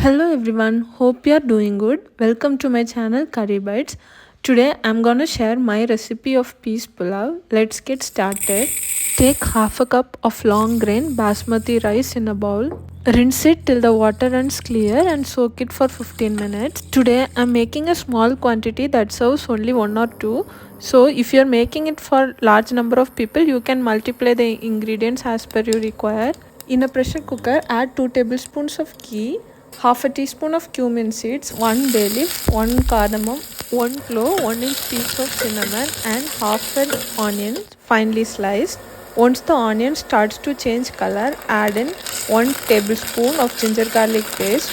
Hello everyone, hope you are doing good. Welcome to my channel Curry Bites. Today I'm gonna share my recipe of peas pulao. Let's get started. Take half a cup of long grain basmati rice in a bowl. Rinse it till the water runs clear and soak it for 15 minutes. Today I'm making a small quantity that serves only one or two. So if you're making it for large number of people, you can multiply the ingredients as per you require. In a pressure cooker, add 2 tablespoons of ghee, half a teaspoon of cumin seeds, 1 bay leaf, 1 cardamom, 1 clove, 1 inch piece of cinnamon and half an onion finely sliced. Once the onion starts to change color, add in 1 tablespoon of ginger garlic paste.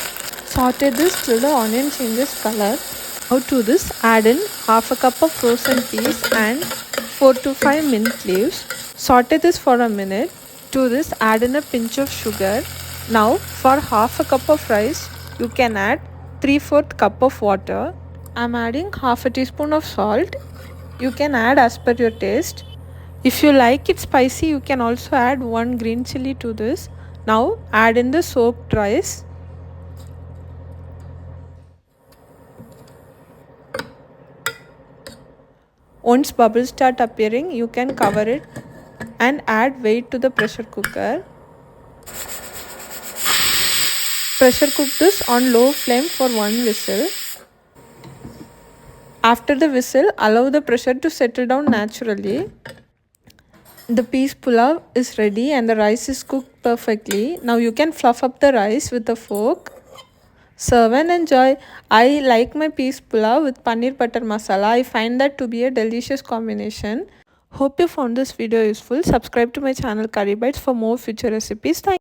Saute this till the onion changes color. Now to this, add in half a cup of frozen peas and 4 to 5 mint leaves. Saute this for a minute. To this, add in a pinch of sugar. Now for half a cup of rice, you can add 3/4 cup of water. I am adding half a teaspoon of salt. You can add as per your taste. If you like it spicy, you can also add 1 green chilli to this. Now add in the soaked rice. Once bubbles start appearing, you can cover it and add weight to the pressure cooker. Pressure cook this on low flame for 1 whistle. After the whistle, allow the pressure to settle down naturally. The peas pulao is ready and the rice is cooked perfectly. Now you can fluff up the rice with a fork. Serve and enjoy. I like my peas pulao with paneer butter masala. I find that to be a delicious combination. Hope you found this video useful. Subscribe to my channel Curry Bites for more future recipes. Thank you.